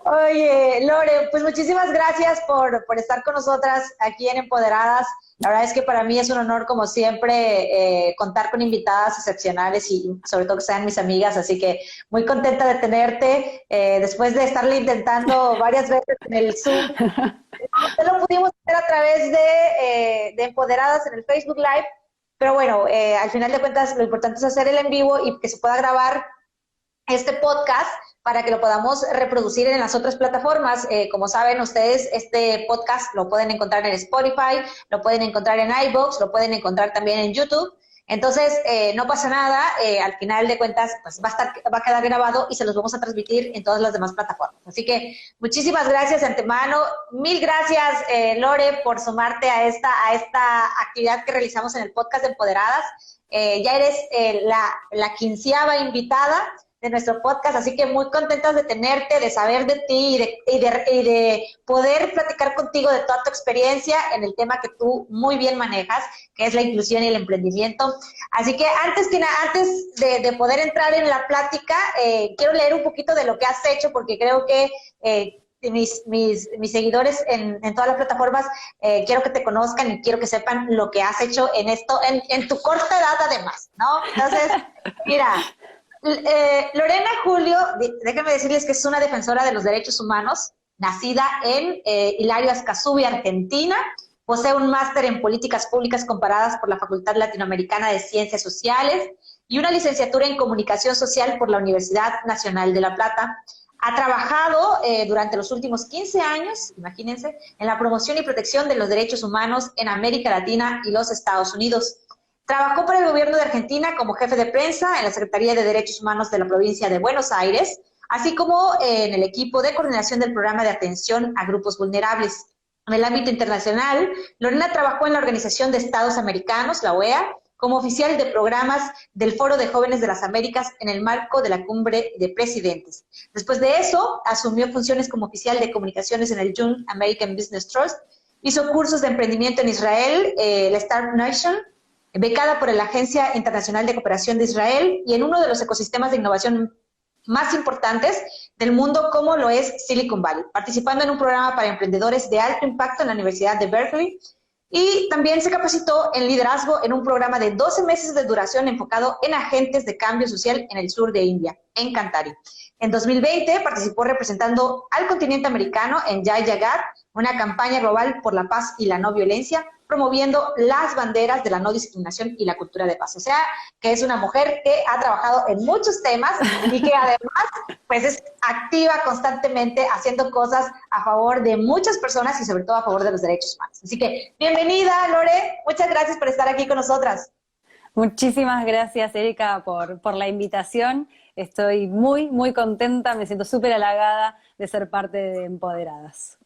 Oye, Lore, pues muchísimas gracias por estar con nosotras aquí en Empoderadas. La verdad es que para mí es un honor, como siempre, contar con invitadas excepcionales y sobre todo que sean mis amigas, así que muy contenta de tenerte. Después de estarle intentando varias veces en el Zoom, no lo pudimos hacer a través de Empoderadas en el Facebook Live, pero bueno, al final de cuentas lo importante es hacer el en vivo y que se pueda grabar este podcast para que lo podamos reproducir en las otras plataformas. Como saben ustedes, este podcast lo pueden encontrar en Spotify, lo pueden encontrar en iVoox, lo pueden encontrar también en YouTube. Entonces, no pasa nada, al final de cuentas, pues va a quedar grabado y se los vamos a transmitir en todas las demás plataformas. Así que muchísimas gracias de antemano. Mil gracias, Lore, por sumarte a esta actividad que realizamos en el podcast de Empoderadas. Ya eres la 15ª invitada de nuestro podcast, así que muy contentas de tenerte, de saber de ti y de poder platicar contigo de toda tu experiencia en el tema que tú muy bien manejas, que es la inclusión y el emprendimiento. Así que antes de poder entrar en la plática, quiero leer un poquito de lo que has hecho, porque creo que mis seguidores en todas las plataformas quiero que te conozcan y quiero que sepan lo que has hecho en esto, en tu corta edad además, ¿no? Entonces, mira, Lorena Julio, déjenme decirles que es una defensora de los derechos humanos, nacida en Hilario Ascasubi, Argentina. Posee un máster en políticas públicas comparadas por la Facultad Latinoamericana de Ciencias Sociales y una licenciatura en comunicación social por la Universidad Nacional de La Plata. Ha trabajado durante los últimos 15 años, imagínense, en la promoción y protección de los derechos humanos en América Latina y los Estados Unidos. Trabajó para el gobierno de Argentina como jefe de prensa en la Secretaría de Derechos Humanos de la provincia de Buenos Aires, así como en el equipo de coordinación del programa de atención a grupos vulnerables. En el ámbito internacional, Lorena trabajó en la Organización de Estados Americanos, la OEA, como oficial de programas del Foro de Jóvenes de las Américas en el marco de la Cumbre de Presidentes. Después de eso, asumió funciones como oficial de comunicaciones en el Young American Business Trust, hizo cursos de emprendimiento en Israel, la Startup Nation, becada por la Agencia Internacional de Cooperación de Israel y en uno de los ecosistemas de innovación más importantes del mundo, como lo es Silicon Valley, participando en un programa para emprendedores de alto impacto en la Universidad de Berkeley, y también se capacitó en liderazgo en un programa de 12 meses de duración enfocado en agentes de cambio social en el sur de India, en Kantari. En 2020 participó representando al continente americano en Jai Jagat, una campaña global por la paz y la no violencia, promoviendo las banderas de la no discriminación y la cultura de paz. O sea, que es una mujer que ha trabajado en muchos temas y que además pues es activa constantemente haciendo cosas a favor de muchas personas y sobre todo a favor de los derechos humanos. Así que bienvenida, Lore. Muchas gracias por estar aquí con nosotras. Muchísimas gracias, Erika, por la invitación. Estoy muy contenta, me siento súper halagada de ser parte de Empoderadas.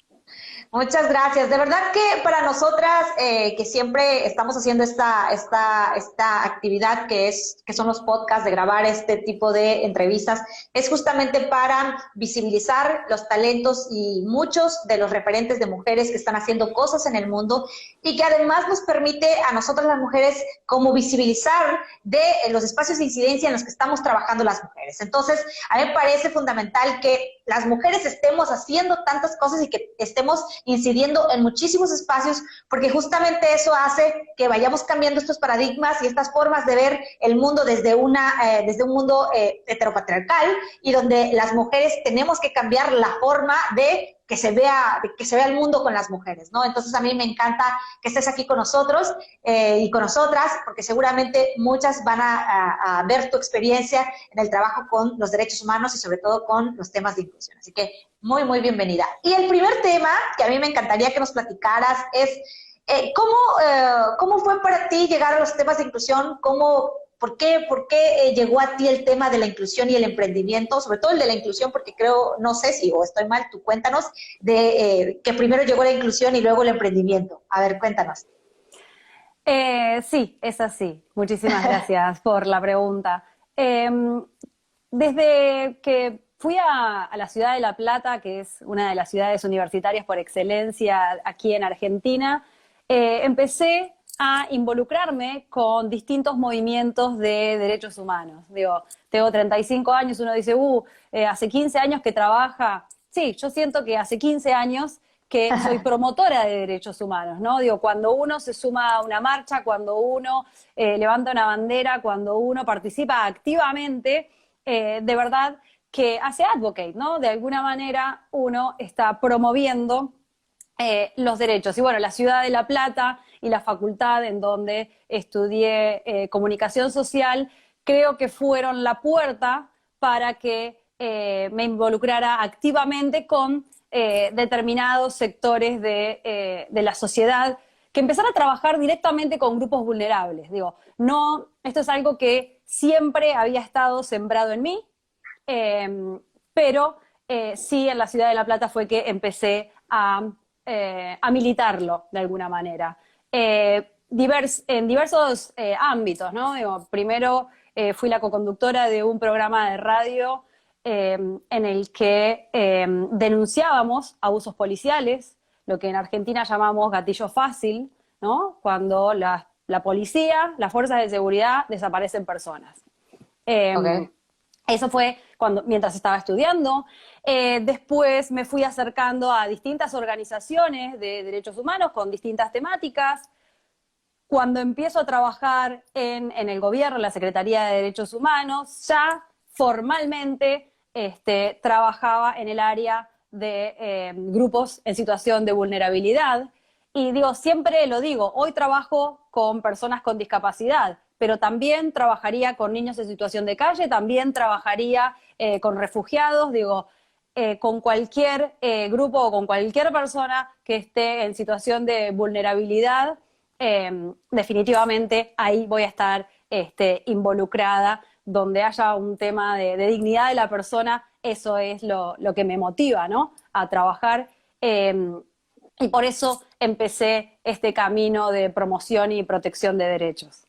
Muchas gracias. De verdad que para nosotras, que siempre estamos haciendo esta actividad que son los podcasts, de grabar este tipo de entrevistas, es justamente para visibilizar los talentos y muchos de los referentes de mujeres que están haciendo cosas en el mundo y que además nos permite a nosotras las mujeres como visibilizar de los espacios de incidencia en los que estamos trabajando las mujeres. Entonces, a mí me parece fundamental que las mujeres estemos haciendo tantas cosas y que estemos incidiendo en muchísimos espacios, porque justamente eso hace que vayamos cambiando estos paradigmas y estas formas de ver el mundo desde un mundo heteropatriarcal, y donde las mujeres tenemos que cambiar la forma de que se vea el mundo con las mujeres, ¿no? Entonces a mí me encanta que estés aquí con nosotros y con nosotras, porque seguramente muchas van a ver tu experiencia en el trabajo con los derechos humanos y sobre todo con los temas de inclusión. Así que muy bienvenida. Y el primer tema que a mí me encantaría que nos platicaras es ¿cómo fue para ti llegar a los temas de inclusión? ¿Por qué llegó a ti el tema de la inclusión y el emprendimiento? Sobre todo el de la inclusión, porque creo, no sé si o estoy mal, tú cuéntanos, que primero llegó la inclusión y luego el emprendimiento. A ver, cuéntanos. Sí, es así. Muchísimas gracias por la pregunta. Desde que fui a la ciudad de La Plata, que es una de las ciudades universitarias por excelencia aquí en Argentina, empecé a involucrarme con distintos movimientos de derechos humanos. Digo, tengo 35 años, uno dice, hace 15 años que trabaja. sí, yo siento que hace 15 años que soy promotora de derechos humanos, ¿no? Digo, cuando uno se suma a una marcha, cuando uno levanta una bandera, cuando uno participa activamente, de verdad que hace advocate, ¿no? De alguna manera uno está promoviendo los derechos. Y bueno, la ciudad de La Plata y la facultad en donde estudié comunicación social, creo que fueron la puerta para que me involucrara activamente con determinados sectores de la sociedad, que empezara a trabajar directamente con grupos vulnerables. Digo, no, esto es algo que siempre había estado sembrado en mí, pero sí en la ciudad de La Plata fue que empecé a militarlo de alguna manera. En diversos ámbitos, ¿no? Digo, primero fui la coconductora de un programa de radio en el que denunciábamos abusos policiales, lo que en Argentina llamamos gatillo fácil, ¿no? Cuando la policía, las fuerzas de seguridad desaparecen personas. Ok. Eso fue mientras estaba estudiando. Después me fui acercando a distintas organizaciones de derechos humanos con distintas temáticas. Cuando empiezo a trabajar en el gobierno, en la Secretaría de Derechos Humanos, ya formalmente trabajaba en el área de grupos en situación de vulnerabilidad. Y digo, siempre lo digo, hoy trabajo con personas con discapacidad, pero también trabajaría con niños en situación de calle, también trabajaría con refugiados, digo, con cualquier grupo o con cualquier persona que esté en situación de vulnerabilidad, definitivamente ahí voy a estar involucrada, donde haya un tema de dignidad de la persona, eso es lo que me motiva, ¿no? A trabajar. Y por eso empecé este camino de promoción y protección de derechos.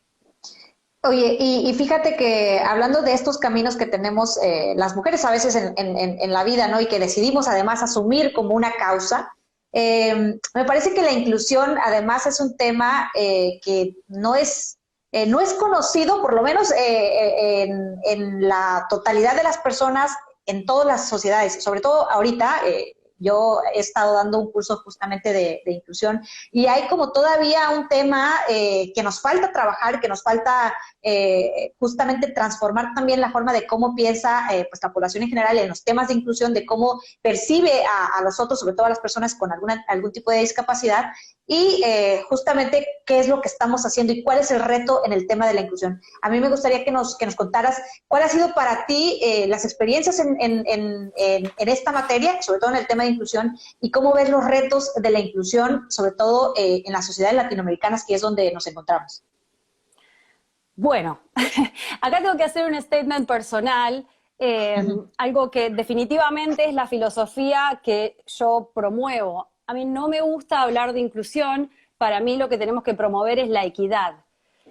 Oye, y fíjate que hablando de estos caminos que tenemos las mujeres a veces en la vida, ¿no? Y que decidimos además asumir como una causa, me parece que la inclusión además es un tema que no es conocido, por lo menos en la totalidad de las personas en todas las sociedades, sobre todo ahorita. Yo he estado dando un curso justamente de inclusión y hay como todavía un tema que nos falta trabajar, que nos falta justamente transformar también la forma de cómo piensa pues la población en general en los temas de inclusión, de cómo percibe a los otros, sobre todo a las personas con algún tipo de discapacidad, y justamente qué es lo que estamos haciendo y cuál es el reto en el tema de la inclusión. A mí me gustaría que nos contaras cuál ha sido para ti las experiencias en esta materia, sobre todo en el tema de inclusión, y cómo ves los retos de la inclusión, sobre todo en las sociedades latinoamericanas, que es donde nos encontramos. Bueno, acá tengo que hacer un statement personal, algo que definitivamente es la filosofía que yo promuevo. A mí no me gusta hablar de inclusión, para mí lo que tenemos que promover es la equidad.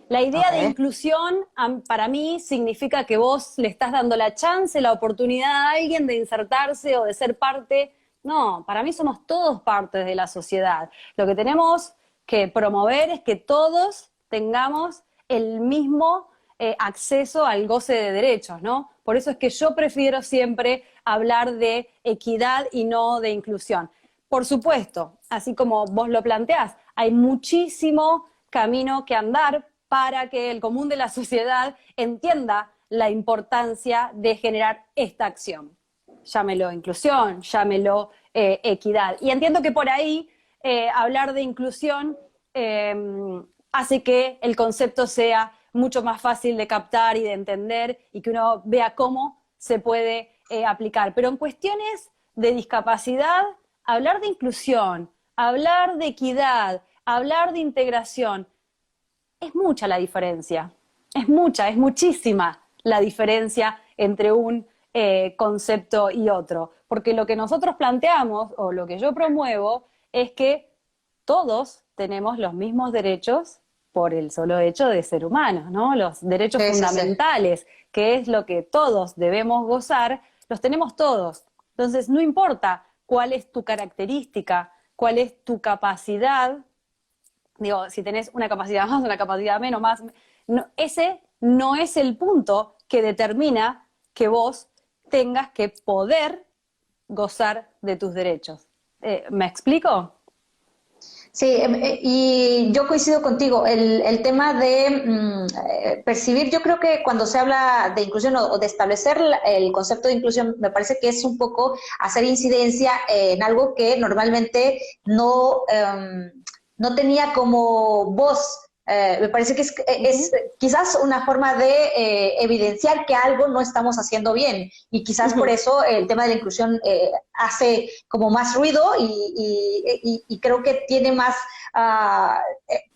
La idea de Okay. inclusión para mí significa que vos le estás dando la chance, la oportunidad a alguien de insertarse o de ser parte. No, para mí somos todos partes de la sociedad. Lo que tenemos que promover es que todos tengamos el mismo acceso al goce de derechos, ¿no? Por eso es que yo prefiero siempre hablar de equidad y no de inclusión. Por supuesto, así como vos lo planteás, hay muchísimo camino que andar para que el común de la sociedad entienda la importancia de generar esta acción. Llámelo inclusión, llámelo equidad. Y entiendo que por ahí hablar de inclusión hace que el concepto sea mucho más fácil de captar y de entender y que uno vea cómo se puede aplicar. Pero en cuestiones de discapacidad, hablar de inclusión, hablar de equidad, hablar de integración, es mucha la diferencia. Es mucha, es muchísima la diferencia entre un concepto y otro. Porque lo que nosotros planteamos, o lo que yo promuevo, es que todos tenemos los mismos derechos por el solo hecho de ser humanos, ¿no? Los derechos Sí, sí, sí. fundamentales, que es lo que todos debemos gozar, los tenemos todos. Entonces, no importa cuál es tu característica, cuál es tu capacidad, digo, si tenés una capacidad más, una capacidad menos, más, no, ese no es el punto que determina que vos tengas que poder gozar de tus derechos. ¿Me explico? Sí, y yo coincido contigo. El tema de percibir, yo creo que cuando se habla de inclusión o de establecer el concepto de inclusión, me parece que es un poco hacer incidencia en algo que normalmente no tenía como voz. Me parece que es quizás una forma de evidenciar que algo no estamos haciendo bien y quizás por Ujú. eso el tema de la inclusión hace como más ruido y creo que tiene más,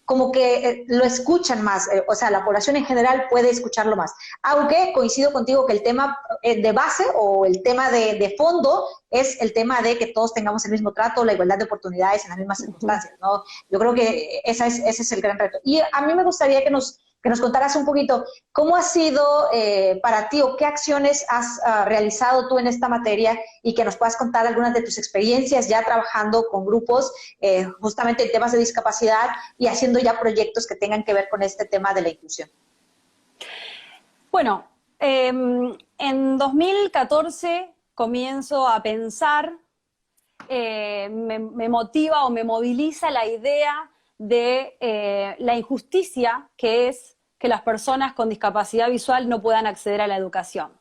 como que lo escuchan más, o sea, la población en general puede escucharlo más. Aunque coincido contigo que el tema de base o el tema de fondo es el tema de que todos tengamos el mismo trato, la igualdad de oportunidades en las mismas Ujú. circunstancias, ¿no? Yo creo que ese es el gran reto. Y a mí me gustaría que nos contaras un poquito cómo ha sido para ti o qué acciones has realizado tú en esta materia y que nos puedas contar algunas de tus experiencias ya trabajando con grupos justamente en temas de discapacidad y haciendo ya proyectos que tengan que ver con este tema de la inclusión. Bueno, en 2014 comienzo a pensar, me motiva o me moviliza la idea de la injusticia que es que las personas con discapacidad visual no puedan acceder a la educación.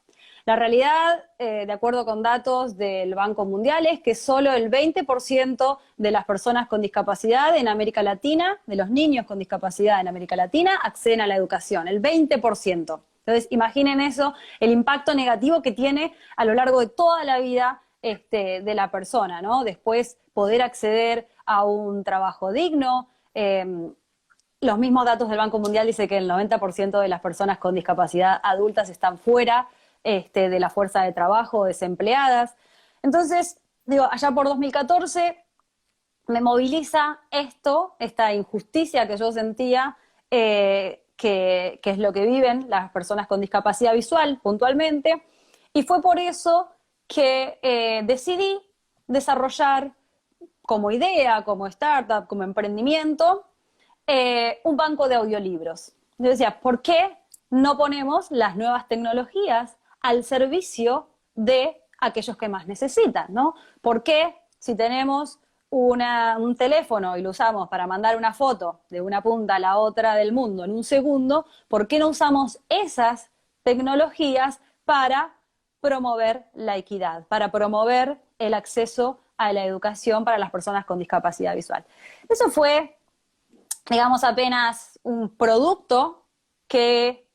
La realidad, de acuerdo con datos del Banco Mundial, es que solo el 20% de las personas con discapacidad en América Latina, de los niños con discapacidad en América Latina, acceden a la educación, el 20%. Entonces, imaginen eso, el impacto negativo que tiene a lo largo de toda la vida de la persona, ¿no? Después poder acceder a un trabajo digno. Los mismos datos del Banco Mundial dicen que el 90% de las personas con discapacidad adultas están fuera de la fuerza de trabajo, desempleadas. Entonces, digo, allá por 2014 me moviliza esta injusticia que yo sentía, que es lo que viven las personas con discapacidad visual puntualmente, y fue por eso que decidí desarrollar como idea, como startup, como emprendimiento, un banco de audiolibros. Yo decía, ¿por qué no ponemos las nuevas tecnologías al servicio de aquellos que más necesitan, ¿no? ¿Por qué si tenemos un teléfono y lo usamos para mandar una foto de una punta a la otra del mundo en un segundo, ¿por qué no usamos esas tecnologías para promover la equidad, para promover el acceso a la educación para las personas con discapacidad visual? Eso fue, digamos, apenas un producto que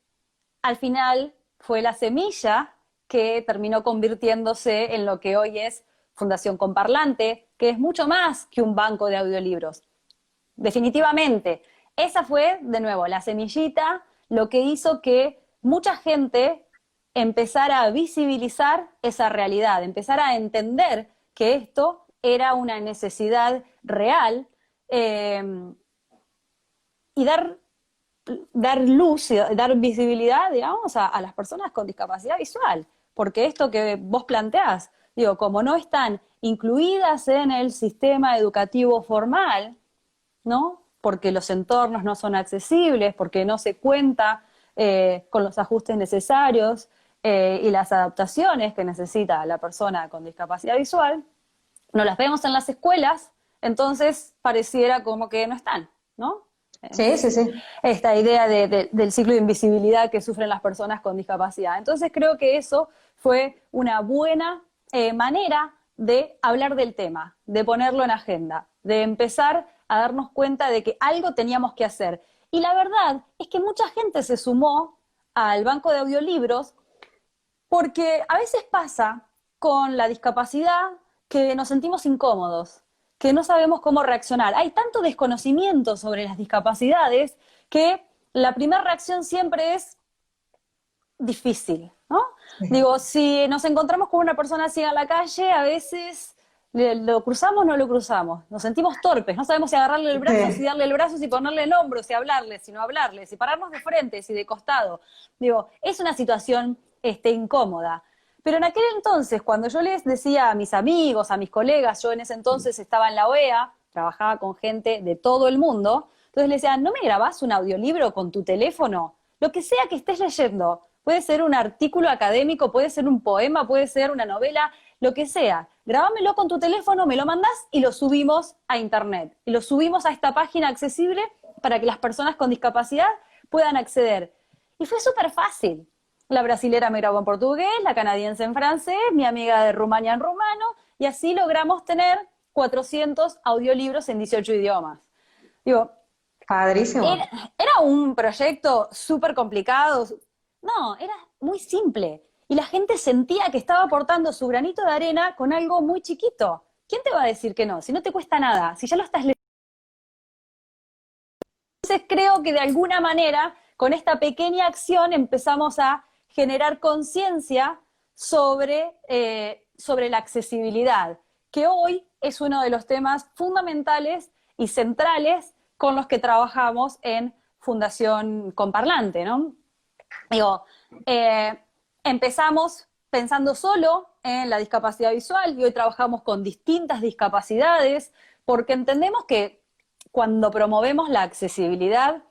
al final fue la semilla que terminó convirtiéndose en lo que hoy es Fundación Comparlante, que es mucho más que un banco de audiolibros. Definitivamente, esa fue, de nuevo, la semillita, lo que hizo que mucha gente empezara a visibilizar esa realidad, empezara a entender que esto era una necesidad real, y dar luz, y dar visibilidad, digamos, a las personas con discapacidad visual. Porque esto que vos planteás, digo, como no están incluidas en el sistema educativo formal, ¿no? Porque los entornos no son accesibles, porque no se cuenta con los ajustes necesarios y las adaptaciones que necesita la persona con discapacidad visual, no las vemos en las escuelas, entonces pareciera como que no están, ¿no? Sí, sí, sí. Esta idea del ciclo de invisibilidad que sufren las personas con discapacidad. Entonces creo que eso fue una buena manera de hablar del tema, de ponerlo en agenda, de empezar a darnos cuenta de que algo teníamos que hacer. Y la verdad es que mucha gente se sumó al banco de audiolibros porque a veces pasa con la discapacidad que nos sentimos incómodos, que no sabemos cómo reaccionar. Hay tanto desconocimiento sobre las discapacidades que la primera reacción siempre es difícil, ¿no? Digo, si nos encontramos con una persona ciega en la calle, a veces lo cruzamos o no lo cruzamos. Nos sentimos torpes, no sabemos si agarrarle el brazo, si Sí. darle el brazo, si ponerle el hombro, si hablarle, si no hablarle, si pararnos de frente, si de costado. Digo, es una situación incómoda. Pero en aquel entonces, cuando yo les decía a mis amigos, a mis colegas, yo en ese entonces estaba en la OEA, trabajaba con gente de todo el mundo, entonces les decía, ¿no me grabás un audiolibro con tu teléfono? Lo que sea que estés leyendo, puede ser un artículo académico, puede ser un poema, puede ser una novela, lo que sea. Grabámelo con tu teléfono, me lo mandás y lo subimos a internet. Y lo subimos a esta página accesible para que las personas con discapacidad puedan acceder. Y fue súper fácil. La brasilera me grabó en portugués, la canadiense en francés, mi amiga de Rumania en rumano, y así logramos tener 400 audiolibros en 18 idiomas. Digo, Padrísimo. era un proyecto súper complicado. No, era muy simple. Y la gente sentía que estaba aportando su granito de arena con algo muy chiquito. ¿Quién te va a decir que no? Si no te cuesta nada, si ya lo estás leyendo. Entonces creo que de alguna manera, con esta pequeña acción, empezamos a generar conciencia sobre la accesibilidad, que hoy es uno de los temas fundamentales y centrales con los que trabajamos en Fundación Comparlante, ¿no? Digo, empezamos pensando solo en la discapacidad visual y hoy trabajamos con distintas discapacidades porque entendemos que cuando promovemos la accesibilidad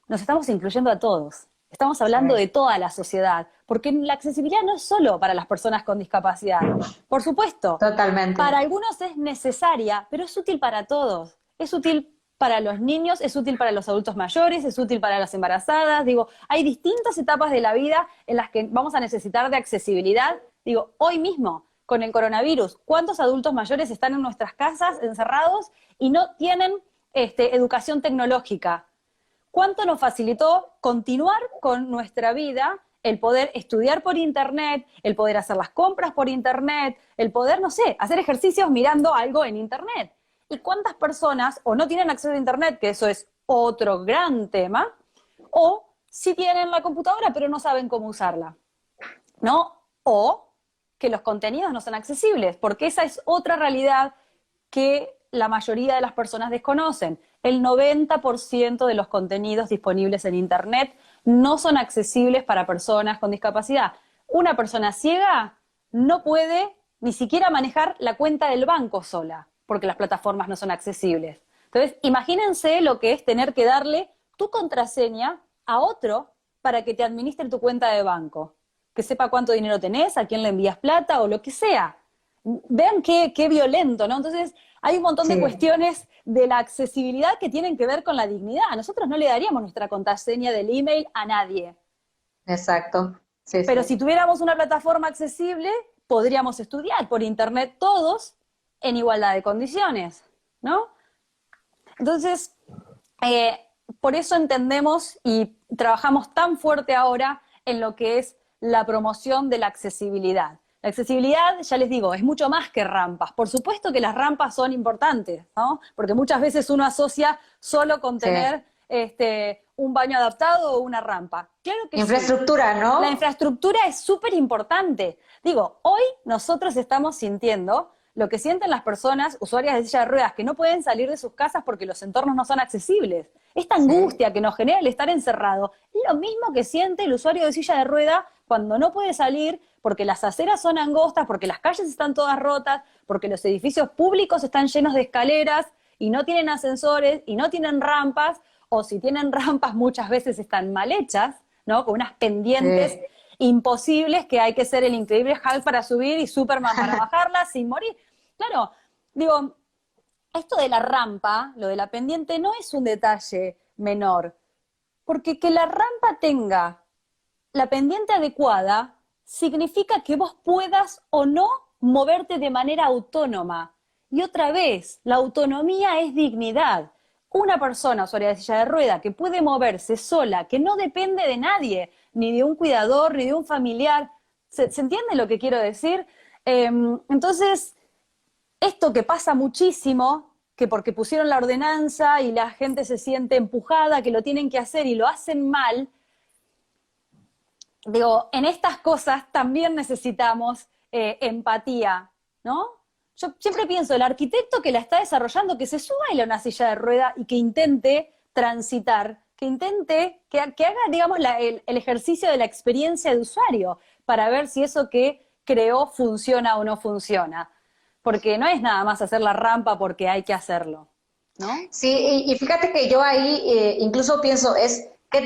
nos estamos incluyendo a todos. Estamos hablando de toda la sociedad, porque la accesibilidad no es solo para las personas con discapacidad. Por supuesto, Totalmente. para algunos es necesaria, pero es útil para todos. Es útil para los niños, es útil para los adultos mayores, es útil para las embarazadas. Digo, hay distintas etapas de la vida en las que vamos a necesitar de accesibilidad. Digo, hoy mismo, con el coronavirus, ¿cuántos adultos mayores están en nuestras casas encerrados y no tienen educación tecnológica? ¿Cuánto nos facilitó continuar con nuestra vida el poder estudiar por internet, el poder hacer las compras por internet, el poder, no sé, hacer ejercicios mirando algo en internet? ¿Y cuántas personas o no tienen acceso a internet, que eso es otro gran tema, o sí tienen la computadora pero no saben cómo usarla, ¿no? O que los contenidos no son accesibles, porque esa es otra realidad que la mayoría de las personas desconocen. El 90% de los contenidos disponibles en internet no son accesibles para personas con discapacidad. Una persona ciega no puede ni siquiera manejar la cuenta del banco sola, porque las plataformas no son accesibles. Entonces, imagínense lo que es tener que darle tu contraseña a otro para que te administre tu cuenta de banco, que sepa cuánto dinero tenés, a quién le envías plata o lo que sea. Vean qué violento, ¿no? Entonces, hay un montón de cuestiones de la accesibilidad que tienen que ver con la dignidad. Nosotros no le daríamos nuestra contraseña del email a nadie. Exacto. Sí, Pero sí. si tuviéramos una plataforma accesible, podríamos estudiar por internet todos en igualdad de condiciones, ¿no? Entonces, por eso entendemos y trabajamos tan fuerte ahora en lo que es la promoción de la accesibilidad. La accesibilidad, ya les digo, es mucho más que rampas. Por supuesto que las rampas son importantes, ¿no? Porque muchas veces uno asocia solo con tener un baño adaptado o una rampa. Claro que infraestructura, sí. ¿no? La infraestructura es súper importante. Digo, hoy nosotros estamos sintiendo lo que sienten las personas usuarias de silla de ruedas que no pueden salir de sus casas porque los entornos no son accesibles. Esta angustia que nos genera el estar encerrado es lo mismo que siente el usuario de silla de rueda cuando no puede salir porque las aceras son angostas, porque las calles están todas rotas, porque los edificios públicos están llenos de escaleras y no tienen ascensores y no tienen rampas, o si tienen rampas muchas veces están mal hechas, ¿no? Con unas pendientes imposibles que hay que ser el increíble Hulk para subir y Superman para bajarla sin morir. Claro, digo, esto de la rampa, lo de la pendiente, no es un detalle menor, porque que la rampa tenga la pendiente adecuada significa que vos puedas o no moverte de manera autónoma. Y otra vez, la autonomía es dignidad. Una persona usuaria de silla de rueda que puede moverse sola, que no depende de nadie, ni de un cuidador, ni de un familiar. ¿Se entiende lo que quiero decir? Entonces, esto que pasa muchísimo, que porque pusieron la ordenanza y la gente se siente empujada, que lo tienen que hacer y lo hacen mal, digo, en estas cosas también necesitamos empatía, ¿no? Yo siempre pienso, el arquitecto que la está desarrollando, que se suba a una silla de rueda y que intente transitar, que intente, que haga, digamos, el ejercicio de la experiencia de usuario para ver si eso que creó funciona o no funciona. Porque no es nada más hacer la rampa porque hay que hacerlo, ¿no? Sí, y fíjate que yo ahí incluso pienso, qué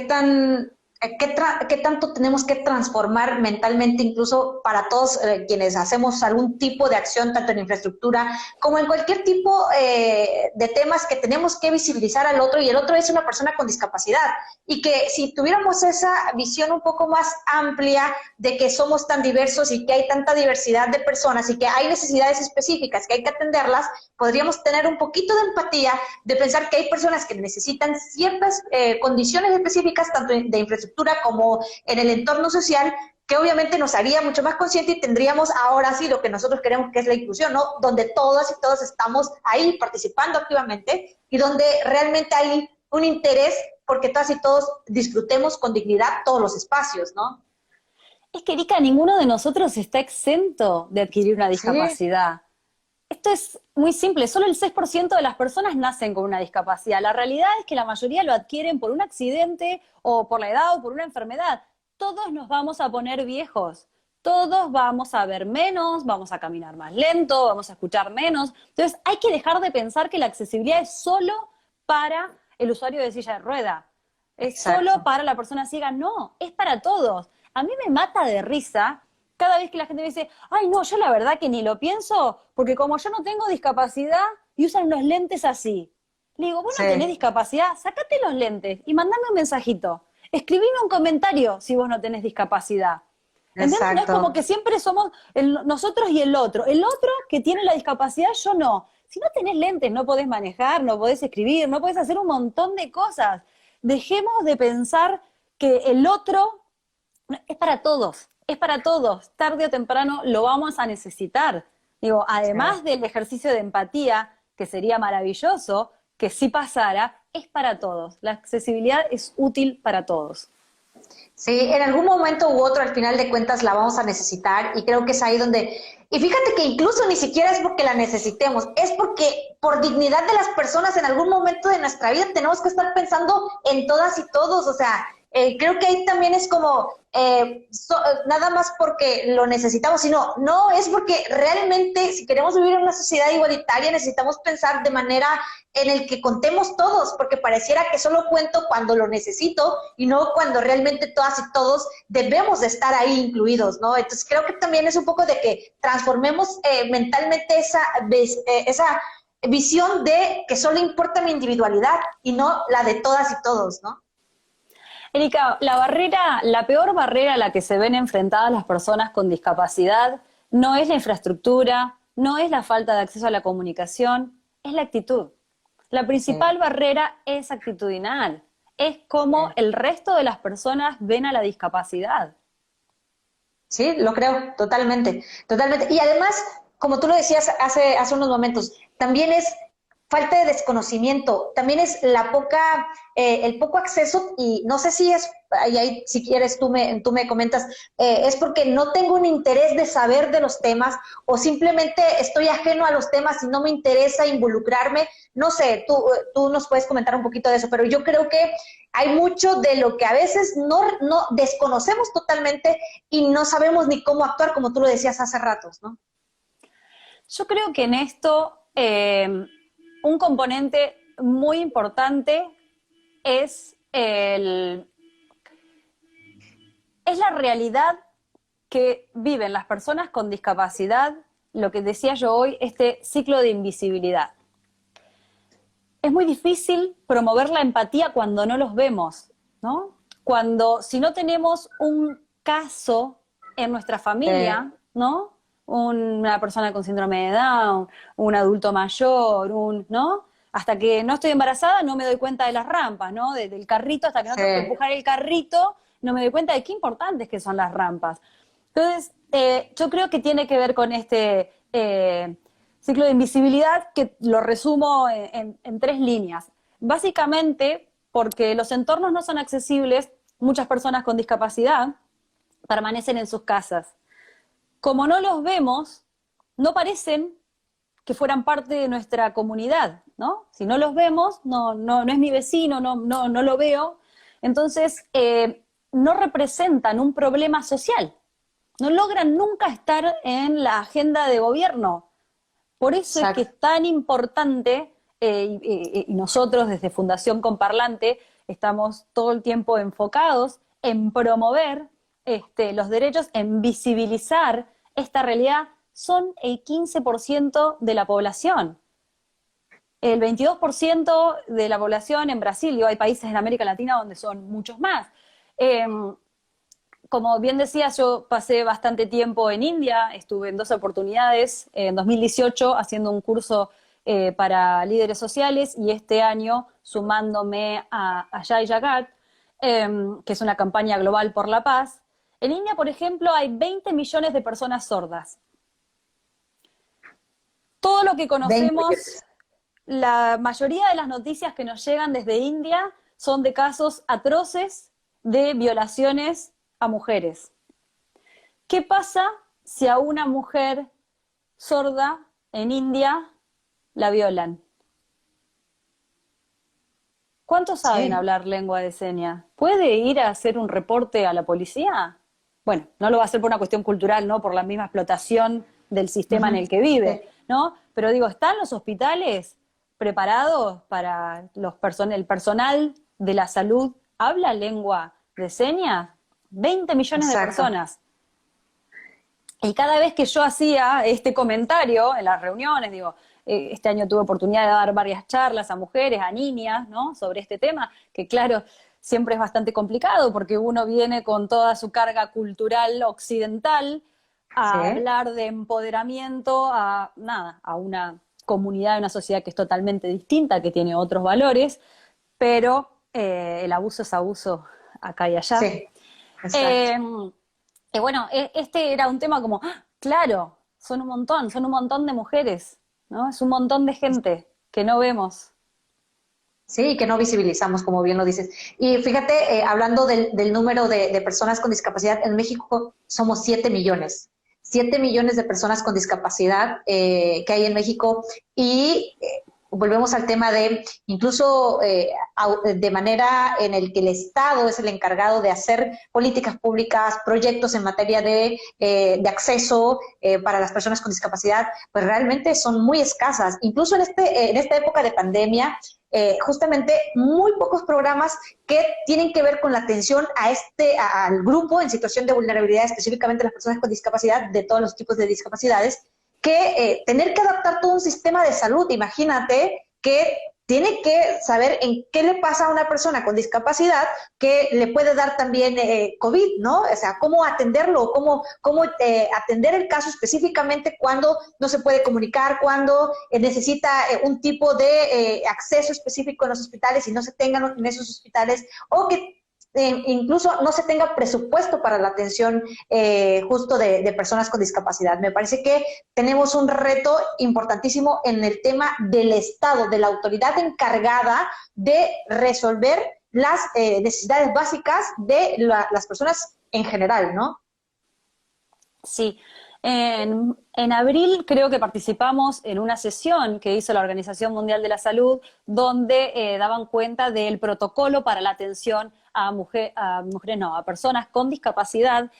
tan ¿Qué tanto tenemos que transformar mentalmente, incluso para todos quienes hacemos algún tipo de acción, tanto en infraestructura como en cualquier tipo de temas que tenemos que visibilizar al otro, y el otro es una persona con discapacidad? Y que si tuviéramos esa visión un poco más amplia de que somos tan diversos y que hay tanta diversidad de personas y que hay necesidades específicas que hay que atenderlas, podríamos tener un poquito de empatía, de pensar que hay personas que necesitan ciertas condiciones específicas, tanto de infraestructura como en el entorno social, que obviamente nos haría mucho más consciente y tendríamos ahora sí lo que nosotros queremos, que es la inclusión, ¿no? Donde todas y todos estamos ahí participando activamente y donde realmente hay un interés porque todas y todos disfrutemos con dignidad todos los espacios, ¿no? Es que, Erika, ninguno de nosotros está exento de adquirir una Sí, discapacidad. Esto es muy simple, solo el 6% de las personas nacen con una discapacidad. La realidad es que la mayoría lo adquieren por un accidente o por la edad o por una enfermedad. Todos nos vamos a poner viejos, todos vamos a ver menos, vamos a caminar más lento, vamos a escuchar menos. Entonces hay que dejar de pensar que la accesibilidad es solo para el usuario de silla de rueda, es solo exacto. para la persona ciega. No, es para todos. A mí me mata de risa cada vez que la gente me dice, ay no, yo la verdad que ni lo pienso, porque como yo no tengo discapacidad y usan unos lentes así. Le digo, vos no tenés Sí, discapacidad, sacate los lentes y mandame un mensajito. Escribime un comentario si vos no tenés discapacidad. ¿Entendés? No es como exacto. que siempre somos nosotros y el otro. El otro que tiene la discapacidad, yo no. Si no tenés lentes, no podés manejar, no podés escribir, no podés hacer un montón de cosas. Dejemos de pensar que el otro es para todos, es para todos. Tarde o temprano lo vamos a necesitar. Digo, Sí. además del ejercicio de empatía, que sería maravilloso que sí pasara, es para todos. La accesibilidad es útil para todos. Sí, en algún momento u otro, al final de cuentas, la vamos a necesitar, y creo que es ahí donde, y fíjate que incluso ni siquiera es porque la necesitemos, es porque por dignidad de las personas en algún momento de nuestra vida tenemos que estar pensando en todas y todos. O sea, creo que ahí también es como, nada más porque lo necesitamos, sino, no, es porque realmente si queremos vivir en una sociedad igualitaria necesitamos pensar de manera en el que contemos todos, porque pareciera que solo cuento cuando lo necesito y no cuando realmente todas y todos debemos de estar ahí incluidos, ¿no? Entonces creo que también es un poco de que transformemos mentalmente esa visión de que solo importa mi individualidad y no la de todas y todos, ¿no? Erika, la barrera, la peor barrera a la que se ven enfrentadas las personas con discapacidad no es la infraestructura, no es la falta de acceso a la comunicación, es la actitud. La Sí, principal barrera es actitudinal, es cómo sí. el resto de las personas ven a la discapacidad. Sí, lo creo, totalmente, totalmente. Y además, como tú lo decías hace unos momentos, también es falta de desconocimiento, también es el poco acceso, y no sé si es, y ahí si quieres tú me comentas, es porque no tengo un interés de saber de los temas, o simplemente estoy ajeno a los temas y no me interesa involucrarme. No sé, tú nos puedes comentar un poquito de eso, pero yo creo que hay mucho de lo que a veces no desconocemos totalmente y no sabemos ni cómo actuar, como tú lo decías hace ratos, ¿no? Yo creo que en esto un componente muy importante es, es la realidad que viven las personas con discapacidad, lo que decía yo hoy, este ciclo de invisibilidad. Es muy difícil promover la empatía cuando no los vemos, ¿no? Cuando, si no tenemos un caso en nuestra familia, ¿no? Una persona con síndrome de Down, un adulto mayor, ¿no? Hasta que no estoy embarazada no me doy cuenta de las rampas, ¿no? Del carrito, hasta que no tengo que Sí, empujar el carrito, no me doy cuenta de qué importantes que son las rampas. Entonces, yo creo que tiene que ver con este ciclo de invisibilidad, que lo resumo en tres líneas. Básicamente, porque los entornos no son accesibles, muchas personas con discapacidad permanecen en sus casas. Como no los vemos, no parecen que fueran parte de nuestra comunidad, ¿no? Si no los vemos, no es mi vecino, no lo veo, entonces no representan un problema social, no logran nunca estar en la agenda de gobierno. Por eso es que exacto. es tan importante, y nosotros desde Fundación Comparlante estamos todo el tiempo enfocados en promover los derechos, en visibilizar esta realidad, son el 15% de la población. El 22% de la población en Brasil, digo, hay países en América Latina donde son muchos más. Como bien decía, yo pasé bastante tiempo en India, estuve en 2 oportunidades, en 2018 haciendo un curso para líderes sociales y este año sumándome a Jai Jagat, que es una campaña global por la paz. En India, por ejemplo, hay 20 millones de personas sordas. Todo lo que 20 conocemos, la mayoría de las noticias que nos llegan desde India son de casos atroces de violaciones a mujeres. ¿Qué pasa si a una mujer sorda en India la violan? ¿Cuántos saben hablar lengua de señas? ¿Puede ir a hacer un reporte a la policía? Bueno, no lo va a hacer por una cuestión cultural, ¿no? Por la misma explotación del sistema en el que vive, ¿no? Pero digo, ¿están los hospitales preparados para el personal de la salud? ¿Habla lengua de señas? 20 millones de personas. Y cada vez que yo hacía este comentario en las reuniones, digo, este año tuve oportunidad de dar varias charlas a mujeres, a niñas, ¿no? Sobre este tema, que claro, siempre es bastante complicado porque uno viene con toda su carga cultural occidental a hablar de empoderamiento a una comunidad, una sociedad que es totalmente distinta, que tiene otros valores, pero el abuso es abuso acá y allá. Sí. Y bueno, este era un tema como, claro, son un montón de mujeres, ¿no? Es un montón de gente que no vemos. Sí, que no visibilizamos, como bien lo dices. Y fíjate, hablando del número de personas con discapacidad, en México somos 7 millones. 7 millones de personas con discapacidad que hay en México y volvemos al tema de incluso de manera en el que el Estado es el encargado de hacer políticas públicas, proyectos en materia de acceso para las personas con discapacidad, pues realmente son muy escasas. Incluso en esta época de pandemia, justamente muy pocos programas que tienen que ver con la atención al grupo en situación de vulnerabilidad, específicamente las personas con discapacidad, de todos los tipos de discapacidades, que tener que adaptar todo un sistema de salud. Imagínate que tiene que saber en qué le pasa a una persona con discapacidad que le puede dar también COVID, ¿no? O sea, cómo atenderlo, cómo atender el caso específicamente cuando no se puede comunicar, cuando necesita un tipo de acceso específico en los hospitales y no se tengan en esos hospitales, o que incluso no se tenga presupuesto para la atención justo de personas con discapacidad. Me parece que tenemos un reto importantísimo en el tema del Estado, de la autoridad encargada de resolver las necesidades básicas de las personas en general, ¿no? Sí. En abril creo que participamos en una sesión que hizo la Organización Mundial de la Salud donde daban cuenta del protocolo para la atención a personas con discapacidad,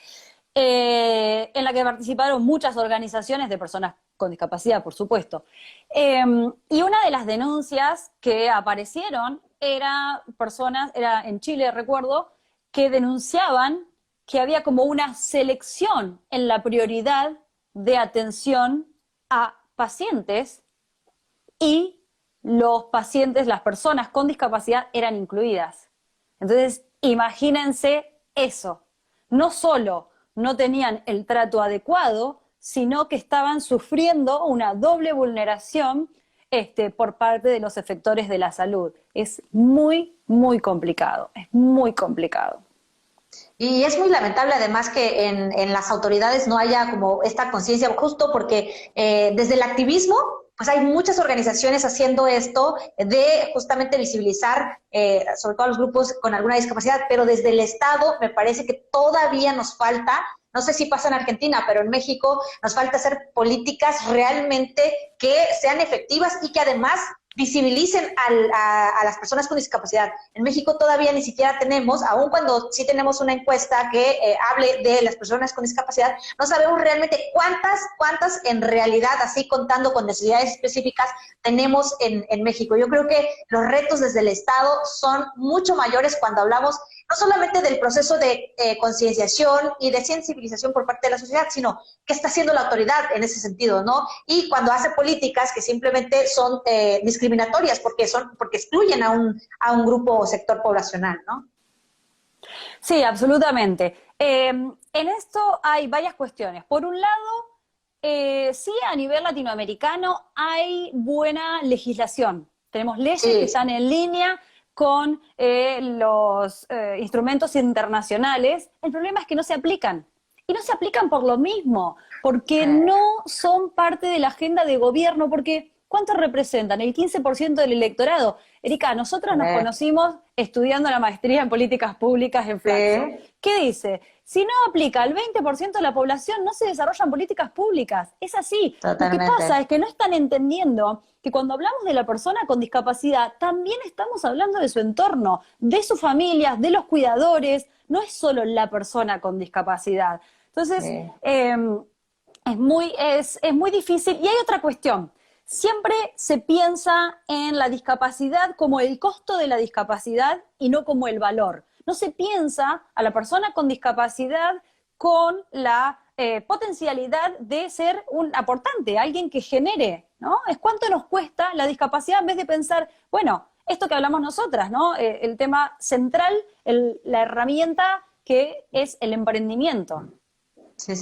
en la que participaron muchas organizaciones de personas con discapacidad, por supuesto. Y una de las denuncias que aparecieron era en Chile, recuerdo, que denunciaban que había como una selección en la prioridad de atención a pacientes y los pacientes, las personas con discapacidad eran incluidas. Entonces, imagínense eso. No solo no tenían el trato adecuado, sino que estaban sufriendo una doble vulneración por parte de los efectores de la salud. Es muy, muy complicado, es muy complicado. Y es muy lamentable además que en las autoridades no haya como esta conciencia, justo porque desde el activismo, pues hay muchas organizaciones haciendo esto de justamente visibilizar sobre todo a los grupos con alguna discapacidad, pero desde el Estado me parece que todavía nos falta, no sé si pasa en Argentina, pero en México nos falta hacer políticas realmente que sean efectivas y que además visibilicen a las personas con discapacidad. En México todavía ni siquiera tenemos, aun cuando sí tenemos una encuesta que hable de las personas con discapacidad, no sabemos realmente cuántas en realidad, así contando con necesidades específicas, tenemos en México. Yo creo que los retos desde el Estado son mucho mayores cuando hablamos no solamente del proceso de concienciación y de sensibilización por parte de la sociedad, sino qué está haciendo la autoridad en ese sentido, ¿no? Y cuando hace políticas que simplemente son discriminatorias porque excluyen a un grupo o sector poblacional, ¿no? Sí, absolutamente. En esto hay varias cuestiones. Por un lado, sí, a nivel latinoamericano hay buena legislación. Tenemos leyes que están en línea con los instrumentos internacionales. El problema es que no se aplican. Y no se aplican por lo mismo, porque no son parte de la agenda de gobierno, porque ¿cuánto representan? El 15% del electorado. Erika, nosotros nos conocimos estudiando la maestría en políticas públicas en Flaxo. ¿Qué dice? Si no aplica el 20% de la población, no se desarrollan políticas públicas. Es así. Totalmente. Lo que pasa es que no están entendiendo que cuando hablamos de la persona con discapacidad, también estamos hablando de su entorno, de sus familias, de los cuidadores. No es solo la persona con discapacidad. Entonces, es muy difícil. Y hay otra cuestión. Siempre se piensa en la discapacidad como el costo de la discapacidad y no como el valor. No se piensa a la persona con discapacidad con la potencialidad de ser un aportante, alguien que genere, ¿no? Es cuánto nos cuesta la discapacidad en vez de pensar, bueno, esto que hablamos nosotras, ¿no? El tema central, la herramienta que es el emprendimiento.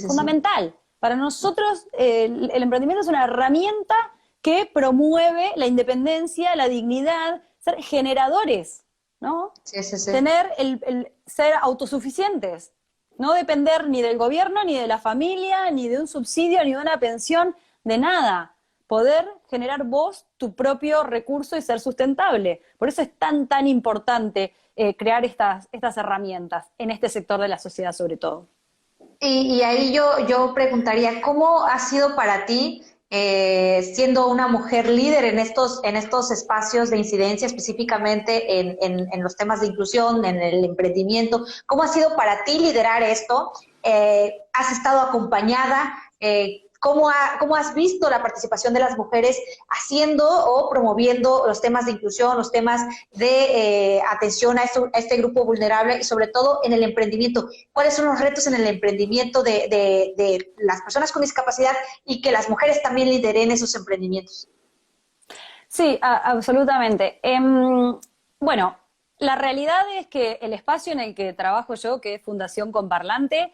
Fundamental. Para nosotros el emprendimiento es una herramienta que promueve la independencia, la dignidad, ser generadores, ¿no? Tener ser autosuficientes, no depender ni del gobierno, ni de la familia, ni de un subsidio, ni de una pensión, de nada. Poder generar vos tu propio recurso y ser sustentable. Por eso es tan importante crear estas herramientas en este sector de la sociedad sobre todo. Y ahí yo preguntaría, ¿cómo ha sido para ti siendo una mujer líder en estos espacios de incidencia, específicamente en los temas de inclusión, en el emprendimiento? ¿Cómo ha sido para ti liderar esto? ¿Has estado acompañada? ¿Cómo has visto la participación de las mujeres haciendo o promoviendo los temas de inclusión, los temas de atención a este grupo vulnerable y sobre todo en el emprendimiento? ¿Cuáles son los retos en el emprendimiento de las personas con discapacidad y que las mujeres también lideren esos emprendimientos? Sí, absolutamente. Bueno, la realidad es que el espacio en el que trabajo yo, que es Fundación Comparlante,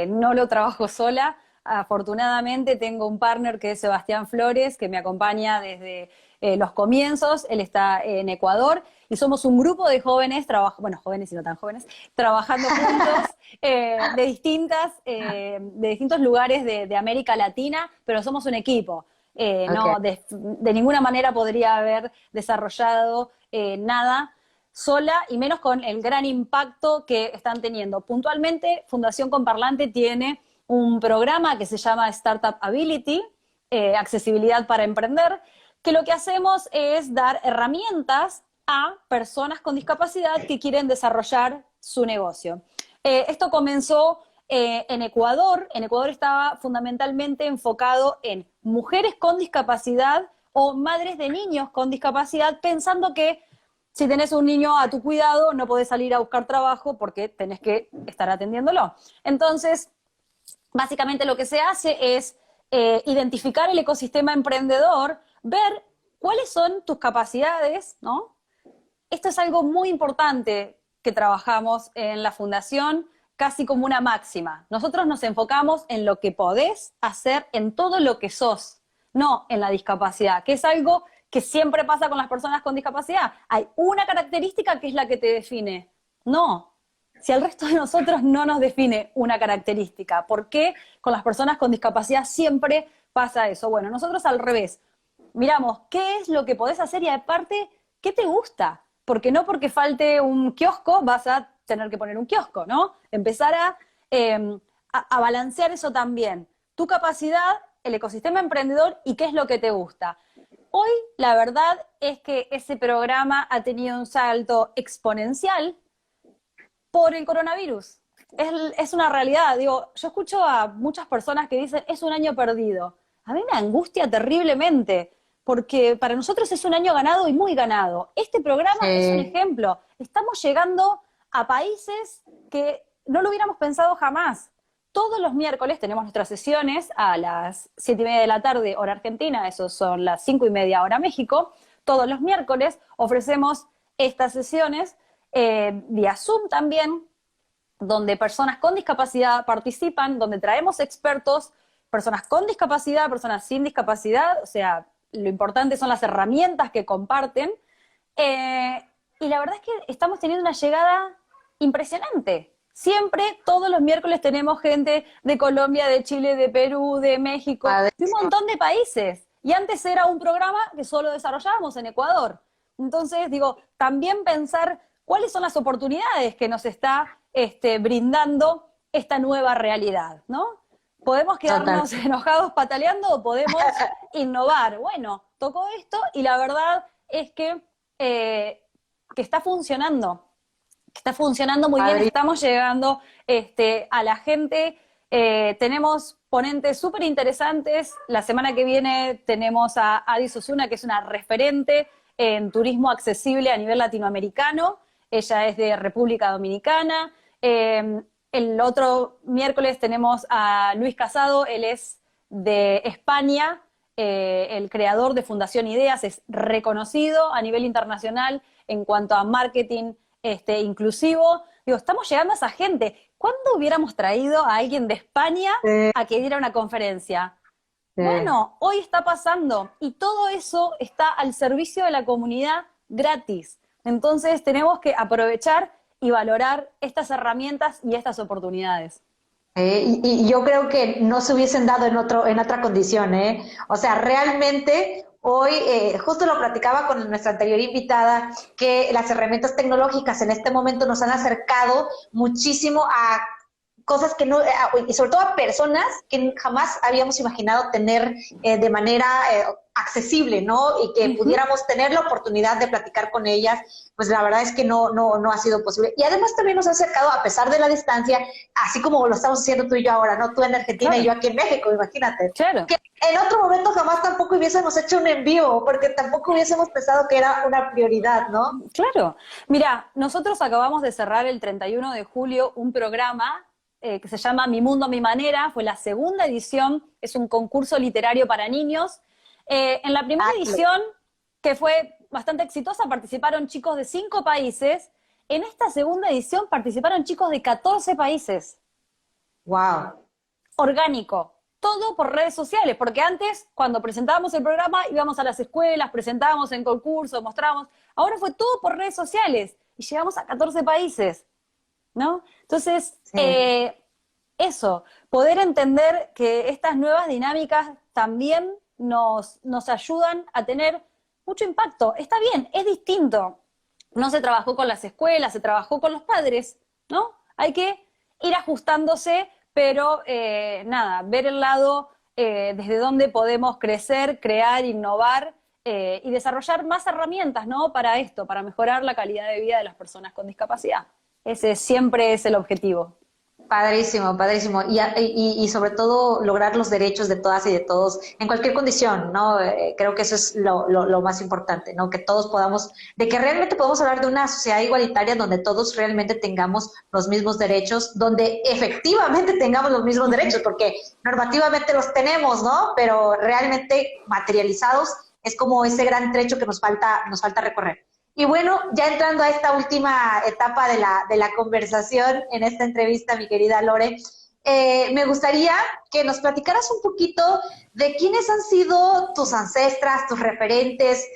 no lo trabajo sola. Afortunadamente tengo un partner que es Sebastián Flores, que me acompaña desde los comienzos. Él está en Ecuador y somos un grupo de jóvenes, jóvenes y no tan jóvenes, trabajando juntos de distintos lugares de América Latina, pero somos un equipo. No, de ninguna manera podría haber desarrollado nada sola y menos con el gran impacto que están teniendo. Puntualmente, Fundación Comparlante tiene un programa que se llama Startup Ability, accesibilidad para emprender, que lo que hacemos es dar herramientas a personas con discapacidad que quieren desarrollar su negocio. Esto comenzó en Ecuador. En Ecuador estaba fundamentalmente enfocado en mujeres con discapacidad o madres de niños con discapacidad, pensando que si tenés un niño a tu cuidado no podés salir a buscar trabajo porque tenés que estar atendiéndolo. Entonces, básicamente lo que se hace es identificar el ecosistema emprendedor, ver cuáles son tus capacidades, ¿no? Esto es algo muy importante que trabajamos en la Fundación, casi como una máxima. Nosotros nos enfocamos en lo que podés hacer en todo lo que sos, no en la discapacidad, que es algo que siempre pasa con las personas con discapacidad. Hay una característica que es la que te define. No. Si al resto de nosotros no nos define una característica, ¿por qué con las personas con discapacidad siempre pasa eso? Bueno, nosotros al revés. Miramos qué es lo que podés hacer y aparte, ¿qué te gusta? Porque no porque falte un kiosco vas a tener que poner un kiosco, ¿no? Empezar a balancear eso también. Tu capacidad, el ecosistema emprendedor y qué es lo que te gusta. hoy la verdad es que ese programa ha tenido un salto exponencial por el coronavirus. Es una realidad. Digo, yo escucho a muchas personas que dicen, es un año perdido. A mí me angustia terriblemente, porque para nosotros es un año ganado y muy ganado. Este programa es un ejemplo. Estamos llegando a países que no lo hubiéramos pensado jamás. Todos los miércoles tenemos nuestras sesiones a las 7:30 de la tarde, hora Argentina, eso son las 5:30 hora México. Todos los miércoles ofrecemos estas sesiones vía Zoom también, donde personas con discapacidad participan, donde traemos expertos, personas con discapacidad, personas sin discapacidad, o sea, lo importante son las herramientas que comparten. Y la verdad es que estamos teniendo una llegada impresionante. Siempre, todos los miércoles tenemos gente de Colombia, de Chile, de Perú, de México, de un montón de países. Y antes era un programa que solo desarrollábamos en Ecuador. Entonces, digo, también pensar cuáles son las oportunidades que nos está brindando esta nueva realidad, ¿no? ¿Podemos quedarnos enojados pataleando o podemos innovar? Bueno, tocó esto y la verdad es que está funcionando. Está funcionando muy bien, estamos llegando a la gente. Tenemos ponentes súper interesantes. La semana que viene tenemos a Adis Osuna, que es una referente en turismo accesible a nivel latinoamericano. Ella es de República Dominicana. El otro miércoles tenemos a Luis Casado, él es de España, el creador de Fundación Ideas, es reconocido a nivel internacional en cuanto a marketing inclusivo. Digo, estamos llegando a esa gente. ¿Cuándo hubiéramos traído a alguien de España a que diera una conferencia? Bueno, hoy está pasando y todo eso está al servicio de la comunidad gratis. Entonces tenemos que aprovechar y valorar estas herramientas y estas oportunidades. Y yo creo que no se hubiesen dado en otra condición, ¿eh? O sea, realmente hoy, justo lo platicaba con nuestra anterior invitada, que las herramientas tecnológicas en este momento nos han acercado muchísimo a cosas que no, y sobre todo a personas que jamás habíamos imaginado tener de manera accesible, ¿no? Y que pudiéramos tener la oportunidad de platicar con ellas, pues la verdad es que no ha sido posible. Y además también nos ha acercado, a pesar de la distancia, así como lo estamos haciendo tú y yo ahora, ¿no? Tú en Argentina y yo aquí en México, imagínate. Claro. Que en otro momento jamás tampoco hubiésemos hecho un envío, porque tampoco hubiésemos pensado que era una prioridad, ¿no? Claro. Mira, nosotros acabamos de cerrar el 31 de julio un programa que se llama Mi Mundo, Mi Manera, fue la segunda edición, es un concurso literario para niños. En la primera edición, que fue bastante exitosa, participaron chicos de 5 países. En esta segunda edición participaron chicos de 14 países. ¡Wow! Orgánico. Todo por redes sociales, porque antes, cuando presentábamos el programa, íbamos a las escuelas, presentábamos en concursos, mostrábamos. Ahora fue todo por redes sociales y llegamos a 14 países, ¿no? Entonces, eso, poder entender que estas nuevas dinámicas también nos ayudan a tener mucho impacto. Está bien, es distinto. No se trabajó con las escuelas, se trabajó con los padres, ¿no? Hay que ir ajustándose, pero nada, ver el lado desde donde podemos crecer, crear, innovar y desarrollar más herramientas, ¿no? Para esto, para mejorar la calidad de vida de las personas con discapacidad. Ese siempre es el objetivo. Padrísimo, padrísimo. Y sobre todo lograr los derechos de todas y de todos en cualquier condición, ¿no? Creo que eso es lo más importante, ¿no? Que todos podamos, de que realmente podamos hablar de una sociedad igualitaria donde todos realmente tengamos los mismos derechos, donde efectivamente tengamos los mismos derechos, porque normativamente los tenemos, ¿no? Pero realmente materializados es como ese gran trecho que nos falta recorrer. Y bueno, ya entrando a esta última etapa de la conversación en esta entrevista, mi querida Lore, me gustaría que nos platicaras un poquito de quiénes han sido tus ancestras, tus referentes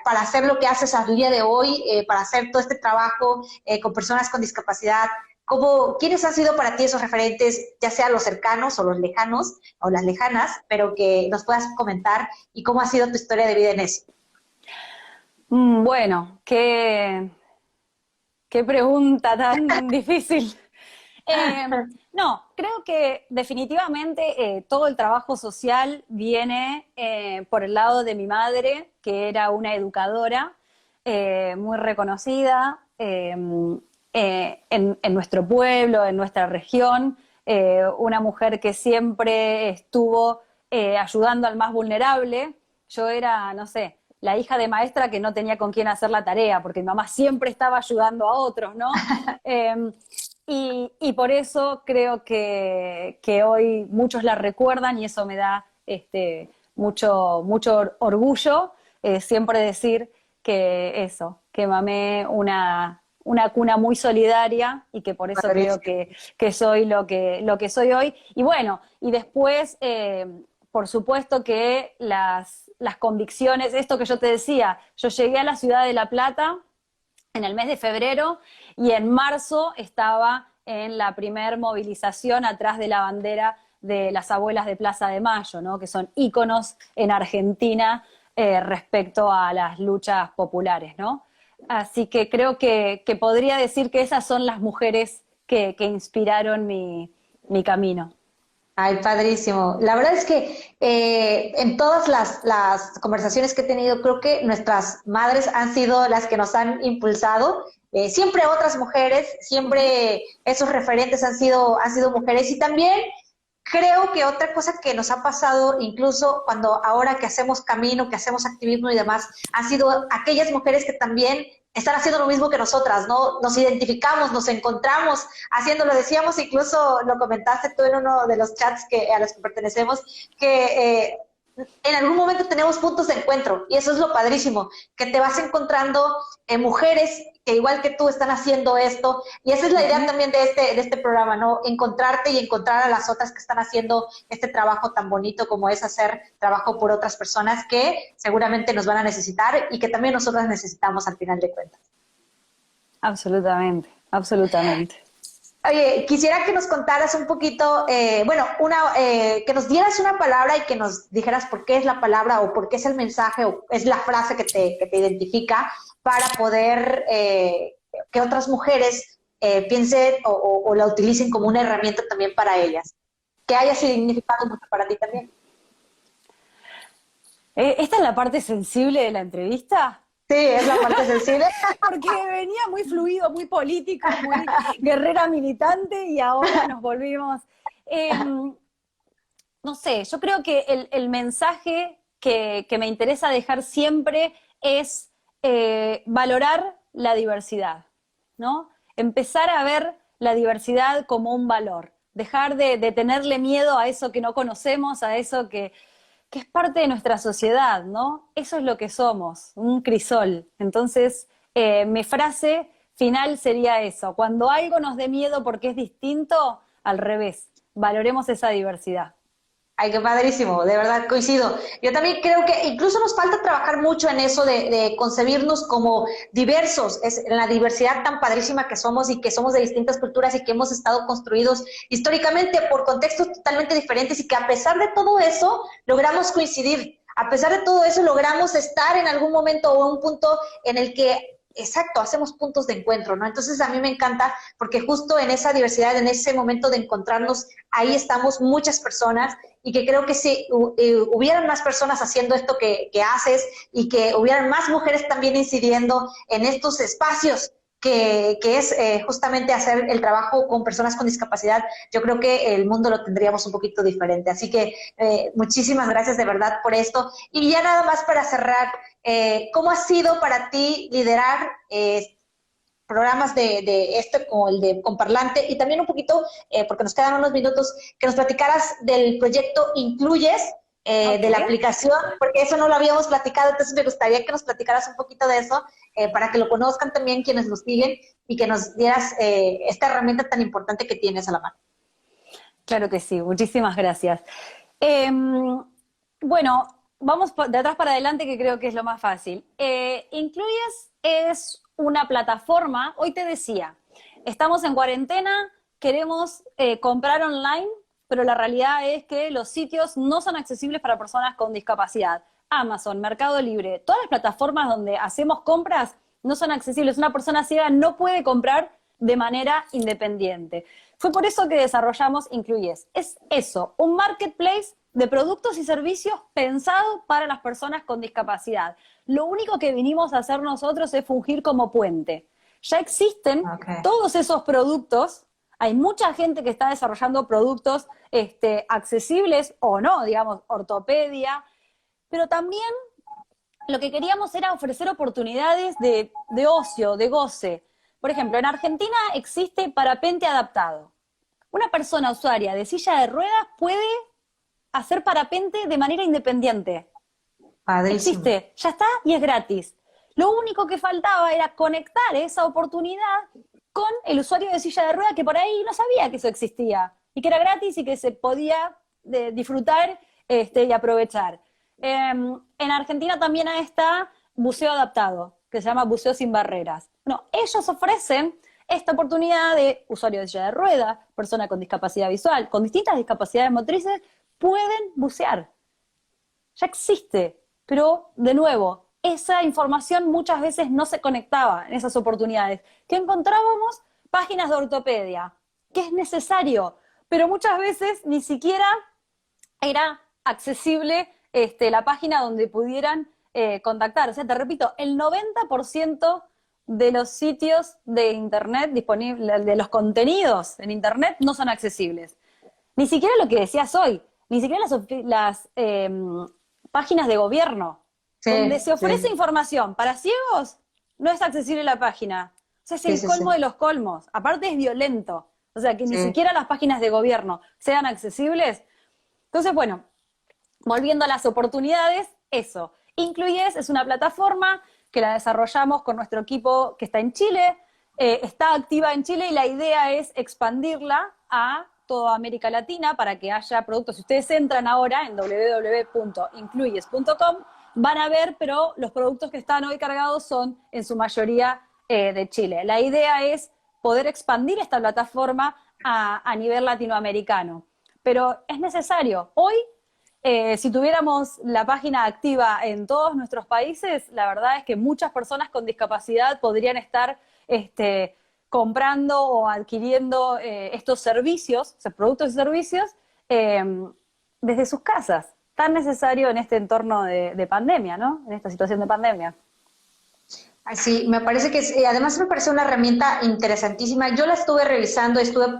para hacer lo que haces al día de hoy, para hacer todo este trabajo con personas con discapacidad. ¿Quiénes han sido para ti esos referentes, ya sea los cercanos o los lejanos o las lejanas, pero que nos puedas comentar y cómo ha sido tu historia de vida en eso? Bueno, qué pregunta tan difícil. Eh, no, creo que definitivamente todo el trabajo social viene por el lado de mi madre, que era una educadora muy reconocida en nuestro pueblo, en nuestra región, una mujer que siempre estuvo ayudando al más vulnerable. Yo era, no sé, la hija de maestra que no tenía con quién hacer la tarea, porque mi mamá siempre estaba ayudando a otros, ¿no? Eh, y por eso creo que hoy muchos la recuerdan y eso me da mucho orgullo, siempre decir que eso, que mamé una cuna muy solidaria y que por eso creo Padrísimo. que soy lo que soy hoy. Y bueno, y después, por supuesto que las convicciones, esto que yo te decía, yo llegué a la ciudad de La Plata en el mes de febrero y en marzo estaba en la primer movilización atrás de la bandera de las abuelas de Plaza de Mayo, ¿no? Que son íconos en Argentina respecto a las luchas populares, ¿no? Así que creo que podría decir que esas son las mujeres que inspiraron mi camino. Ay, padrísimo. La verdad es que en todas las conversaciones que he tenido, creo que nuestras madres han sido las que nos han impulsado. Siempre otras mujeres, siempre esos referentes han sido mujeres. Y también creo que otra cosa que nos ha pasado, incluso cuando ahora que hacemos camino, que hacemos activismo y demás, han sido aquellas mujeres que también están haciendo lo mismo que nosotras, ¿no? Nos identificamos, nos encontramos haciéndolo. Decíamos, incluso lo comentaste tú en uno de los chats a los que pertenecemos, que en algún momento tenemos puntos de encuentro y eso es lo padrísimo, que te vas encontrando mujeres que igual que tú están haciendo esto y esa es la idea también de este programa, ¿no? Encontrarte y encontrar a las otras que están haciendo este trabajo tan bonito como es hacer trabajo por otras personas que seguramente nos van a necesitar y que también nosotras necesitamos al final de cuentas. Absolutamente, absolutamente. Oye, quisiera que nos contaras un poquito, que nos dieras una palabra y que nos dijeras por qué es la palabra o por qué es el mensaje o es la frase que te identifica para poder que otras mujeres piensen o la utilicen como una herramienta también para ellas. Que haya significado mucho para ti también. ¿Esta es la parte sensible de la entrevista? Sí, es la parte sensible. Porque venía muy fluido, muy político, muy guerrera militante y ahora nos volvimos... Eh, no sé, yo creo que el mensaje que me interesa dejar siempre es valorar la diversidad, ¿no? Empezar a ver la diversidad como un valor, dejar de tenerle miedo a eso que no conocemos, a eso que es parte de nuestra sociedad, ¿no? Eso es lo que somos, un crisol. Entonces, mi frase final sería eso, cuando algo nos dé miedo porque es distinto, al revés, valoremos esa diversidad. Ay, qué padrísimo, de verdad coincido. Yo también creo que incluso nos falta trabajar mucho en eso de concebirnos como diversos, es en la diversidad tan padrísima que somos y que somos de distintas culturas y que hemos estado construidos históricamente por contextos totalmente diferentes y que a pesar de todo eso logramos coincidir. A pesar de todo eso logramos estar en algún momento o un punto en el que exacto, hacemos puntos de encuentro, ¿no? Entonces a mí me encanta porque justo en esa diversidad, en ese momento de encontrarnos, ahí estamos muchas personas y que creo que si hubieran más personas haciendo esto que haces y que hubieran más mujeres también incidiendo en estos espacios que es justamente hacer el trabajo con personas con discapacidad, yo creo que el mundo lo tendríamos un poquito diferente. Así que muchísimas gracias de verdad por esto. Y ya nada más para cerrar, ¿cómo ha sido para ti liderar programas de esto como el de Comparlante y también un poquito, porque nos quedan unos minutos, que nos platicaras del proyecto Incluyes, de la aplicación, porque eso no lo habíamos platicado, entonces me gustaría que nos platicaras un poquito de eso, para que lo conozcan también quienes nos siguen y que nos dieras esta herramienta tan importante que tienes a la mano. Claro que sí, muchísimas gracias. Bueno, vamos de atrás para adelante que creo que es lo más fácil. Incluyes es una plataforma, hoy te decía, estamos en cuarentena, queremos comprar online, pero la realidad es que los sitios no son accesibles para personas con discapacidad. Amazon, Mercado Libre, todas las plataformas donde hacemos compras no son accesibles. Una persona ciega no puede comprar de manera independiente. Fue por eso que desarrollamos Incluyes. Es eso, un marketplace de productos y servicios pensado para las personas con discapacidad. Lo único que vinimos a hacer nosotros es fungir como puente. Ya existen todos esos productos, hay mucha gente que está desarrollando productos accesibles o no, digamos, ortopedia, pero también lo que queríamos era ofrecer oportunidades de ocio, de goce. Por ejemplo, en Argentina existe parapente adaptado. Una persona usuaria de silla de ruedas puede hacer parapente de manera independiente. Padrísimo. Existe, ya está y es gratis. Lo único que faltaba era conectar esa oportunidad con el usuario de silla de ruedas que por ahí no sabía que eso existía y que era gratis y que se podía disfrutar y aprovechar. En Argentina también está buceo adaptado, que se llama Buceo Sin Barreras. Bueno, ellos ofrecen esta oportunidad de usuario de silla de ruedas, persona con discapacidad visual, con distintas discapacidades motrices, pueden bucear. Ya existe, pero de nuevo, esa información muchas veces no se conectaba en esas oportunidades. Que encontrábamos páginas de ortopedia, que es necesario, pero muchas veces ni siquiera era accesible la página donde pudieran contactar. O sea, te repito, el 90% de los sitios de Internet disponibles, de los contenidos en Internet, no son accesibles. Ni siquiera lo que decías hoy, ni siquiera las páginas de gobierno, donde se ofrece información para ciegos, no es accesible la página. O sea, es el colmo de los colmos. Aparte es violento. O sea, que ni siquiera las páginas de gobierno sean accesibles. Entonces, bueno, volviendo a las oportunidades, eso. Incluyes es una plataforma que la desarrollamos con nuestro equipo que está en Chile, está activa en Chile y la idea es expandirla a toda América Latina para que haya productos. Si ustedes entran ahora en www.incluyes.com, van a ver, pero los productos que están hoy cargados son en su mayoría de Chile. La idea es poder expandir esta plataforma a nivel latinoamericano. Pero es necesario. Hoy, si tuviéramos la página activa en todos nuestros países, la verdad es que muchas personas con discapacidad podrían estar comprando o adquiriendo estos servicios, o sea, productos y servicios, desde sus casas. Tan necesario en este entorno de pandemia, ¿no? En esta situación de pandemia. Sí, me parece que además me parece una herramienta interesantísima. Yo la estuve revisando, estuve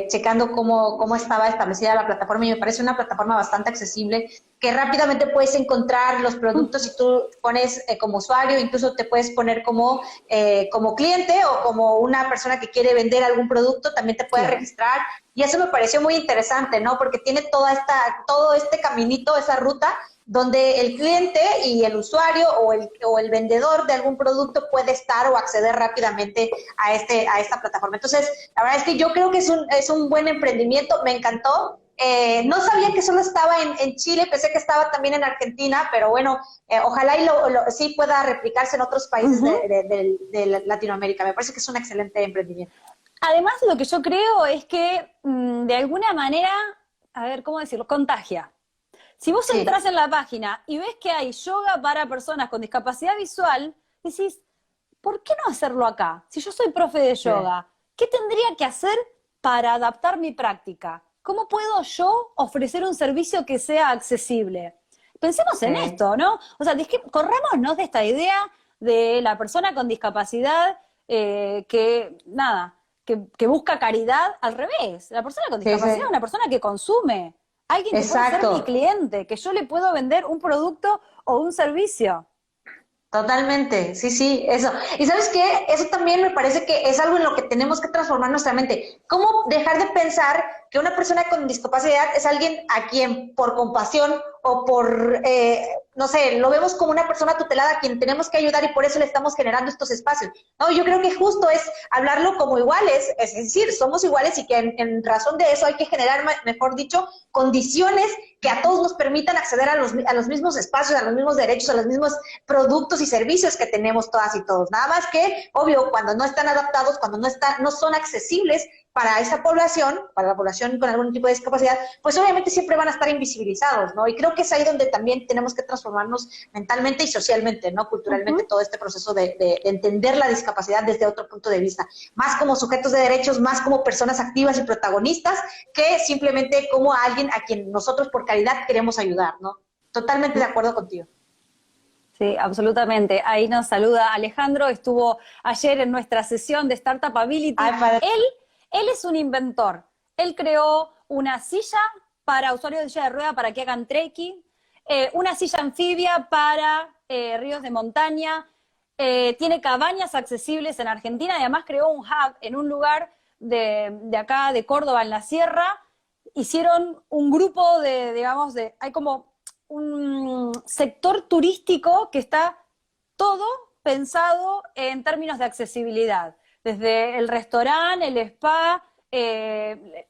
checando cómo estaba establecida la plataforma y me parece una plataforma bastante accesible, que rápidamente puedes encontrar los productos y tú pones como usuario, incluso te puedes poner como cliente o como una persona que quiere vender algún producto, también te puedes registrar. Y eso me pareció muy interesante, ¿no? Porque tiene todo este caminito, esa ruta, donde el cliente y el usuario o el vendedor de algún producto puede estar o acceder rápidamente a esta plataforma. Entonces, la verdad es que yo creo que es un buen emprendimiento, me encantó. No sabía que solo estaba en Chile, pensé que estaba también en Argentina, pero bueno, ojalá y sí pueda replicarse en otros países de Latinoamérica. Me parece que es un excelente emprendimiento. Además, lo que yo creo es que de alguna manera, a ver, ¿cómo decirlo? Contagia. Si vos entras en la página y ves que hay yoga para personas con discapacidad visual, decís, ¿por qué no hacerlo acá? Si yo soy profe de yoga, ¿qué tendría que hacer para adaptar mi práctica? ¿Cómo puedo yo ofrecer un servicio que sea accesible? Pensemos en esto, ¿no? O sea, corrámonos de esta idea de la persona con discapacidad que busca caridad. Al revés, la persona con discapacidad es una persona que consume. Alguien que puede ser mi cliente, que yo le puedo vender un producto o un servicio. Totalmente, sí, eso. Y ¿sabes qué? Eso también me parece que es algo en lo que tenemos que transformar nuestra mente. ¿Cómo dejar de pensar que una persona con discapacidad es alguien a quien por compasión o por, no sé, lo vemos como una persona tutelada a quien tenemos que ayudar y por eso le estamos generando estos espacios? No, yo creo que justo es hablarlo como iguales, es decir, somos iguales y que en razón de eso hay que generar, mejor dicho, condiciones que a todos nos permitan acceder a los mismos espacios, a los mismos derechos, a los mismos productos y servicios que tenemos todas y todos. Nada más que, obvio, cuando no están adaptados, cuando no son accesibles, para esa población, para la población con algún tipo de discapacidad, pues obviamente siempre van a estar invisibilizados, ¿no? Y creo que es ahí donde también tenemos que transformarnos mentalmente y socialmente, ¿no? Culturalmente, todo este proceso de entender la discapacidad desde otro punto de vista, más como sujetos de derechos, más como personas activas y protagonistas, que simplemente como a alguien a quien nosotros por caridad queremos ayudar, ¿no? Totalmente de acuerdo contigo. Sí, absolutamente. Ahí nos saluda Alejandro, estuvo ayer en nuestra sesión de Startup Ability. Ay, padre. Él es un inventor. Él creó una silla para usuarios de silla de rueda para que hagan trekking, una silla anfibia para ríos de montaña, tiene cabañas accesibles en Argentina y además creó un hub en un lugar de acá, de Córdoba, en la sierra. Hicieron un grupo digamos, hay como un sector turístico que está todo pensado en términos de accesibilidad, desde el restaurante, el spa,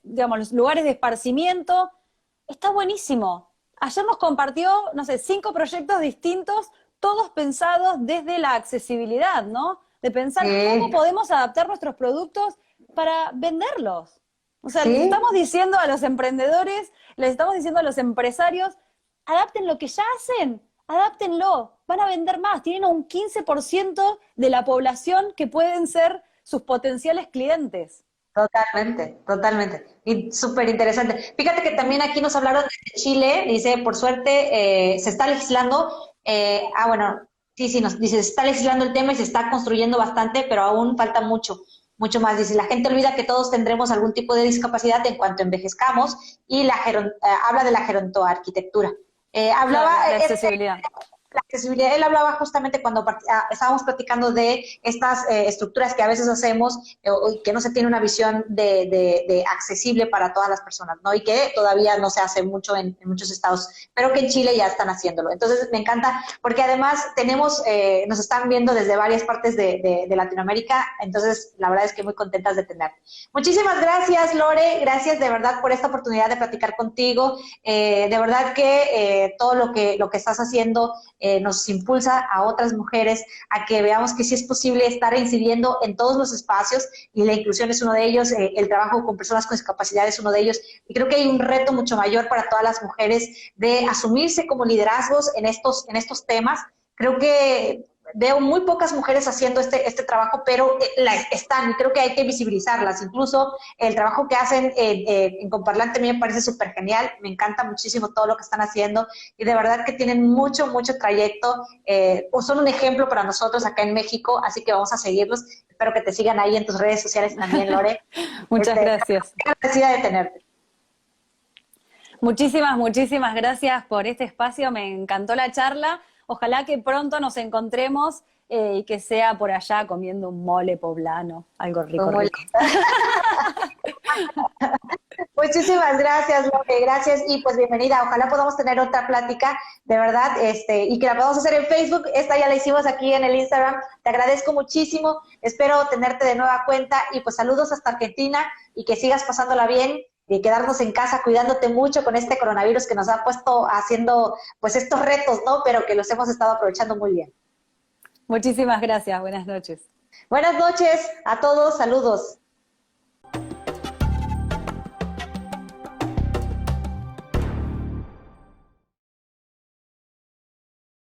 digamos, los lugares de esparcimiento. Está buenísimo. Ayer nos compartió, no sé, 5 proyectos distintos, todos pensados desde la accesibilidad, ¿no? De pensar cómo podemos adaptar nuestros productos para venderlos. O sea, les estamos diciendo a los emprendedores, les estamos diciendo a los empresarios, adapten lo que ya hacen, adáptenlo, van a vender más, tienen un 15% de la población que pueden ser sus potenciales clientes. Totalmente, totalmente. Y súper interesante. Fíjate que también aquí nos hablaron de Chile, dice, por suerte se está legislando, bueno, sí, nos dice, se está legislando el tema y se está construyendo bastante, pero aún falta mucho, mucho más. Dice, la gente olvida que todos tendremos algún tipo de discapacidad en cuanto envejezcamos y habla de la gerontoarquitectura. Hablaba Claro, la accesibilidad. La accesibilidad, él hablaba justamente cuando estábamos platicando de estas estructuras que a veces hacemos y que no se tiene una visión de accesible para todas las personas, ¿no? Y que todavía no se hace mucho en muchos estados, pero que en Chile ya están haciéndolo. Entonces me encanta porque además nos están viendo desde varias partes de Latinoamérica, entonces la verdad es que muy contentas de tener. Muchísimas gracias, Lore, gracias de verdad por esta oportunidad de platicar contigo, de verdad que todo lo que estás haciendo nos impulsa a otras mujeres a que veamos que sí es posible estar incidiendo en todos los espacios y la inclusión es uno de ellos, el trabajo con personas con discapacidad es uno de ellos y creo que hay un reto mucho mayor para todas las mujeres de asumirse como liderazgos en estos temas. Creo que veo muy pocas mujeres haciendo este trabajo, pero están y creo que hay que visibilizarlas. Incluso el trabajo que hacen en Comparlante a mí me parece súper genial, me encanta muchísimo todo lo que están haciendo y de verdad que tienen mucho, mucho trayecto, son un ejemplo para nosotros acá en México, así que vamos a seguirlos. Espero que te sigan ahí en tus redes sociales también, Lore. Muchas gracias. Agradecida de tenerte. Muchísimas, muchísimas gracias por este espacio, me encantó la charla. Ojalá que pronto nos encontremos y que sea por allá comiendo un mole poblano, algo rico, rico. Muchísimas gracias, Lore, gracias y pues bienvenida. Ojalá podamos tener otra plática, de verdad, y que la podamos hacer en Facebook. Esta ya la hicimos aquí en el Instagram. Te agradezco muchísimo, espero tenerte de nueva cuenta y pues saludos hasta Argentina y que sigas pasándola bien y quedarnos en casa cuidándote mucho con este coronavirus que nos ha puesto haciendo pues estos retos, ¿no? Pero que los hemos estado aprovechando muy bien. Muchísimas gracias, buenas noches. Buenas noches a todos, saludos.